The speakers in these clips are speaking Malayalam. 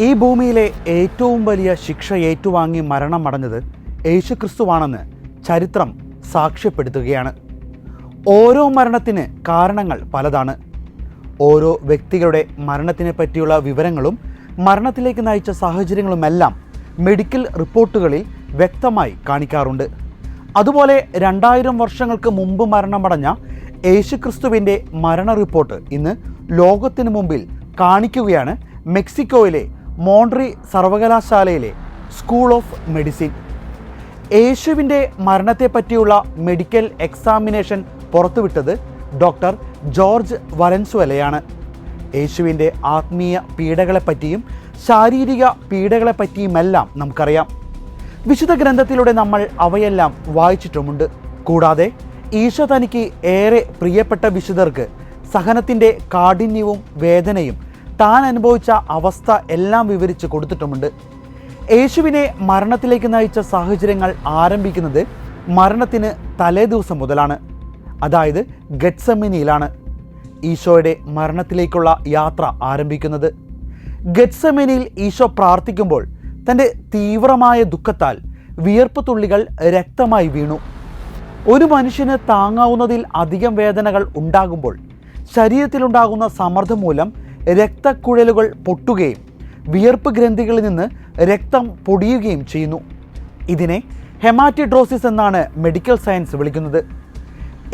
ഈ ഭൂമിയിലെ ഏറ്റവും വലിയ ശിക്ഷ ഏറ്റുവാങ്ങി മരണമടഞ്ഞത് യേശുക്രിസ്തുവാണെന്ന് ചരിത്രം സാക്ഷ്യപ്പെടുത്തുകയാണ്. ഓരോ മരണത്തിന് കാരണങ്ങൾ പലതാണ്. ഓരോ വ്യക്തികളുടെ മരണത്തിനെ പറ്റിയുള്ള വിവരങ്ങളും മരണത്തിലേക്ക് നയിച്ച സാഹചര്യങ്ങളുമെല്ലാം മെഡിക്കൽ റിപ്പോർട്ടുകളിൽ വ്യക്തമായി കാണിക്കാറുണ്ട്. അതുപോലെ 2000 വർഷങ്ങൾക്ക് മുമ്പ് മരണമടഞ്ഞ യേശുക്രിസ്തുവിൻ്റെ മരണ റിപ്പോർട്ട് ഇന്ന് ലോകത്തിനു മുമ്പിൽ കാണിക്കുകയാണ് മെക്സിക്കോയിലെ മോൺട്രി സർവകലാശാലയിലെ സ്കൂൾ ഓഫ് മെഡിസിൻ. യേശുവിൻ്റെ മരണത്തെ പറ്റിയുള്ള മെഡിക്കൽ എക്സാമിനേഷൻ പുറത്തുവിട്ടത് ഡോക്ടർ ജോർജ് വലൻസുവലയാണ്. യേശുവിൻ്റെ ആത്മീയ പീഡകളെപ്പറ്റിയും ശാരീരിക പീഡകളെപ്പറ്റിയുമെല്ലാം നമുക്കറിയാം. വിശുദ്ധ ഗ്രന്ഥത്തിലൂടെ നമ്മൾ അവയെല്ലാം വായിച്ചിട്ടുമുണ്ട്. കൂടാതെ ഈശോ തനിക്ക് ഏറെ പ്രിയപ്പെട്ട വിശുദ്ധർക്ക് സഹനത്തിൻ്റെ കാഠിന്യവും വേദനയും താൻ അനുഭവിച്ച അവസ്ഥ എല്ലാം വിവരിച്ച് കൊടുത്തിട്ടുമുണ്ട്. യേശുവിനെ മരണത്തിലേക്ക് നയിച്ച സാഹചര്യങ്ങൾ ആരംഭിക്കുന്നത് മരണത്തിന് തലേ ദിവസം മുതലാണ്. അതായത് ഗെത്സമനിയിലാണ് ഈശോയുടെ മരണത്തിലേക്കുള്ള യാത്ര ആരംഭിക്കുന്നത്. ഗെത്സമനിയിൽ ഈശോ പ്രാർത്ഥിക്കുമ്പോൾ തൻ്റെ തീവ്രമായ ദുഃഖത്താൽ വിയർപ്പ് തുള്ളികൾ രക്തമായി വീണു. ഒരു മനുഷ്യന് താങ്ങാവുന്നതിൽ അധികം വേദനകൾ ഉണ്ടാകുമ്പോൾ ശരീരത്തിലുണ്ടാകുന്ന സമ്മർദ്ദം മൂലം രക്തക്കുഴലുകൾ പൊട്ടുകയും വിയർപ്പ് ഗ്രന്ഥികളിൽ നിന്ന് രക്തം പൊടിയുകയും ചെയ്യുന്നു. ഇതിനെ ഹെമാറ്റിഡ്രോസിസ് എന്നാണ് മെഡിക്കൽ സയൻസ് വിളിക്കുന്നത്.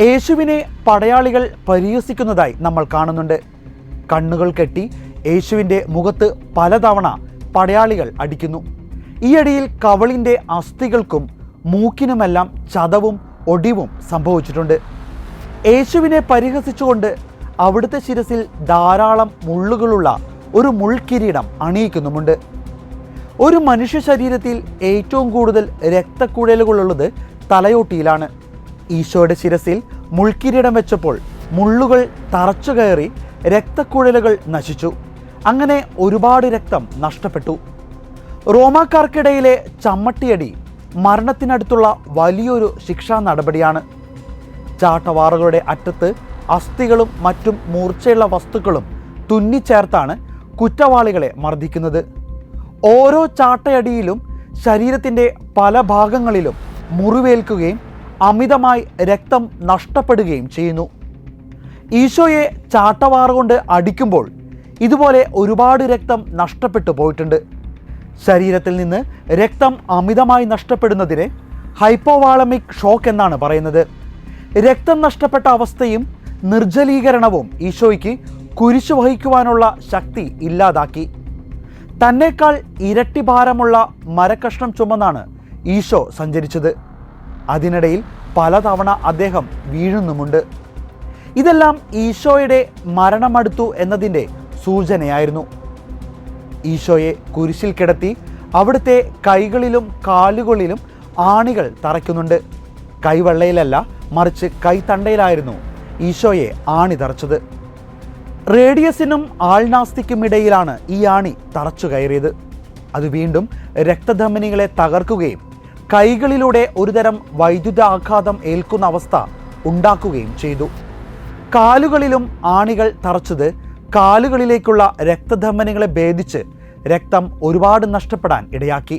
യേശുവിനെ പടയാളികൾ പരിഹസിക്കുന്നതായി നമ്മൾ കാണുന്നുണ്ട്. കണ്ണുകൾ കെട്ടി യേശുവിൻ്റെ മുഖത്ത് പലതവണ പടയാളികൾ അടിക്കുന്നു. ഈ അടിയിൽ കവളിൻ്റെ അസ്ഥികൾക്കും മൂക്കിനുമെല്ലാം ചതവും ഒടിവും സംഭവിച്ചിട്ടുണ്ട്. യേശുവിനെ പരിഹസിച്ചുകൊണ്ട് അവിടുത്തെ ശിരസിൽ ധാരാളം മുള്ളുകളുള്ള ഒരു മുൾക്കിരീടം അണിയിക്കുന്നുമുണ്ട്. ഒരു മനുഷ്യ ശരീരത്തിൽ ഏറ്റവും കൂടുതൽ രക്തക്കുഴലുകളുള്ളത് തലയോട്ടിയിലാണ്. ഈശോയുടെ ശിരസിൽ മുൾക്കിരീടം വെച്ചപ്പോൾ മുള്ളുകൾ തറച്ചു കയറി രക്തക്കുഴലുകൾ നശിച്ചു. അങ്ങനെ ഒരുപാട് രക്തം നഷ്ടപ്പെട്ടു. റോമാക്കാർക്കിടയിലെ ചമ്മട്ടിയടി മരണത്തിനടുത്തുള്ള വലിയൊരു ശിക്ഷാ നടപടിയാണ്. ചാട്ടവാറുകളുടെ അറ്റത്ത് അസ്ഥികളും മറ്റും മൂർച്ചയുള്ള വസ്തുക്കളും തുന്നിച്ചേർത്താണ് കുറ്റവാളികളെ മർദ്ദിക്കുന്നത്. ഓരോ ചാട്ടയടിയിലും ശരീരത്തിൻ്റെ പല ഭാഗങ്ങളിലും മുറിവേൽക്കുകയും അമിതമായി രക്തം നഷ്ടപ്പെടുകയും ചെയ്യുന്നു. ഈശോയെ ചാട്ടവാറുകൊണ്ട് അടിക്കുമ്പോൾ ഇതുപോലെ ഒരുപാട് രക്തം നഷ്ടപ്പെട്ടു പോയിട്ടുണ്ട്. ശരീരത്തിൽ നിന്ന് രക്തം അമിതമായി നഷ്ടപ്പെടുന്നതിനെ ഹൈപ്പോവാളമിക് ഷോക്ക് എന്നാണ് പറയുന്നത്. രക്തം നഷ്ടപ്പെട്ട അവസ്ഥയും നിർജ്ജലീകരണവും ഈശോയ്ക്ക് കുരിശു വഹിക്കുവാനുള്ള ശക്തി ഇല്ലാതാക്കി. തന്നേക്കാൾ ഇരട്ടി ഭാരമുള്ള മരക്കഷ്ണം ചുമന്നാണ് ഈശോ സഞ്ചരിച്ചത്. അതിനിടയിൽ പലതവണ അദ്ദേഹം വീഴുന്നുമുണ്ട്. ഇതെല്ലാം ഈശോയുടെ മരണമടുത്തു എന്നതിൻ്റെ സൂചനയായിരുന്നു. ഈശോയെ കുരിശിൽ കിടത്തി അവിടുത്തെ കൈകളിലും കാലുകളിലും ആണികൾ തറയ്ക്കുന്നുണ്ട്. കൈവെള്ളയിലല്ല, മറിച്ച് കൈത്തണ്ടയിലായിരുന്നു ഈശോയെ ആണി തറച്ചത്. റേഡിയസിനും ആൾനാസ്തിക്കുമിടയിലാണ് ഈ ആണി തറച്ചു കയറിയത്. അത് വീണ്ടും രക്തധമനികളെ തകർക്കുകയും കൈകളിലൂടെ ഒരുതരം വൈദ്യുതാഘാതം ഏൽക്കുന്ന അവസ്ഥ ഉണ്ടാക്കുകയും ചെയ്തു. കാലുകളിലും ആണികൾ തറച്ചത് കാലുകളിലേക്കുള്ള രക്തധമനികളെ ഭേദിച്ച് രക്തം ഒരുപാട് നഷ്ടപ്പെടാൻ ഇടയാക്കി.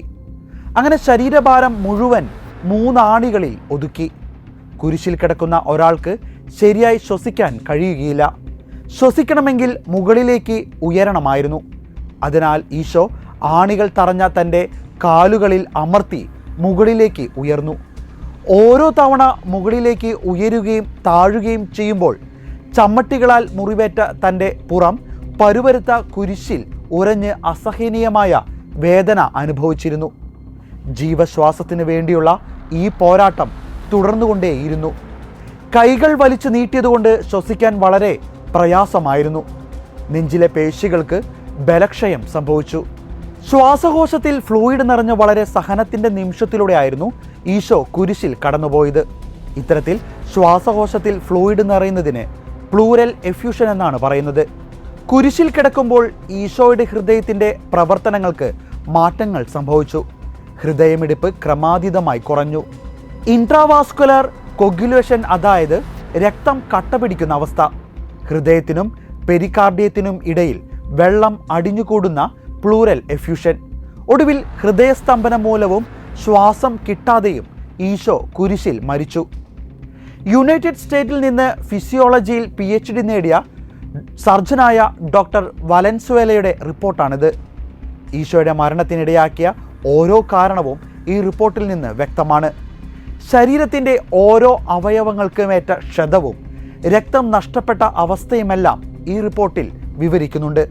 അങ്ങനെ ശരീരഭാരം മുഴുവൻ 3 ആണികളിൽ ഒതുക്കി. കുരിശിൽ കിടക്കുന്ന ഒരാൾക്ക് ശരിയായി ശ്വസിക്കാൻ കഴിയുകയില്ല. ശ്വസിക്കണമെങ്കിൽ മുകളിലേക്ക് ഉയരണമായിരുന്നു. അതിനാൽ ഈശോ ആണികൾ തറഞ്ഞ തൻ്റെ കാലുകളിൽ അമർത്തി മുകളിലേക്ക് ഉയർന്നു. ഓരോ തവണ മുകളിലേക്ക് ഉയരുകയും താഴുകയും ചെയ്യുമ്പോൾ ചമ്മട്ടികളാൽ മുറിവേറ്റ തൻ്റെ പുറം പരുപരുത്ത കുരിശിൽ ഉരഞ്ഞ് അസഹനീയമായ വേദന അനുഭവിച്ചിരുന്നു. ജീവശ്വാസത്തിന് വേണ്ടിയുള്ള ഈ പോരാട്ടം തുടർന്നുകൊണ്ടേയിരുന്നു. കൈകൾ വലിച്ചു നീട്ടിയതുകൊണ്ട് ശ്വസിക്കാൻ വളരെ പ്രയാസമായിരുന്നു. നെഞ്ചിലെ പേശികൾക്ക് ബലക്ഷയം സംഭവിച്ചു. ശ്വാസകോശത്തിൽ ഫ്ലൂയിഡ് നിറഞ്ഞ വളരെ സഹനത്തിൻ്റെ നിമിഷത്തിലൂടെയായിരുന്നു ഈശോ കുരിശിൽ കടന്നുപോയത്. ഇത്തരത്തിൽ ശ്വാസകോശത്തിൽ ഫ്ലൂയിഡ് നിറയുന്നതിന് പ്ലൂരൽ എഫ്യൂഷൻ എന്നാണ് പറയുന്നത്. കുരിശിൽ കിടക്കുമ്പോൾ ഈശോയുടെ ഹൃദയത്തിൻ്റെ പ്രവർത്തനങ്ങൾക്ക് മാറ്റങ്ങൾ സംഭവിച്ചു. ഹൃദയമിടിപ്പ് ക്രമാതീതമായി കുറഞ്ഞു. ഇൻട്രാവാസ്കുലർ കൊഗ്യുലേഷൻ, അതായത് രക്തം കട്ടപിടിക്കുന്ന അവസ്ഥ. ഹൃദയത്തിനും പെരികാർഡിയത്തിനും ഇടയിൽ വെള്ളം അടിഞ്ഞുകൂടുന്ന പ്ലൂരൽ എഫ്യൂഷൻ. ഒടുവിൽ ഹൃദയസ്തംഭനം മൂലവും ശ്വാസം കിട്ടാതെയും ഈശോ കുരിശിൽ മരിച്ചു. യുണൈറ്റഡ് സ്റ്റേറ്റിൽ നിന്ന് ഫിസിയോളജിയിൽ PhD നേടിയ സർജനായ ഡോക്ടർ വലൻസുവേലയുടെ റിപ്പോർട്ടാണിത്. ഈശോയുടെ മരണത്തിനിടയാക്കിയ ഓരോ കാരണവും ഈ റിപ്പോർട്ടിൽ നിന്ന് വ്യക്തമാണ്. ശരീരത്തിൻ്റെ ഓരോ അവയവങ്ങൾക്കുമേറ്റ ക്ഷതവും രക്തം നഷ്ടപ്പെട്ട അവസ്ഥയുമെല്ലാം ഈ റിപ്പോർട്ടിൽ വിവരിക്കുന്നുണ്ട്.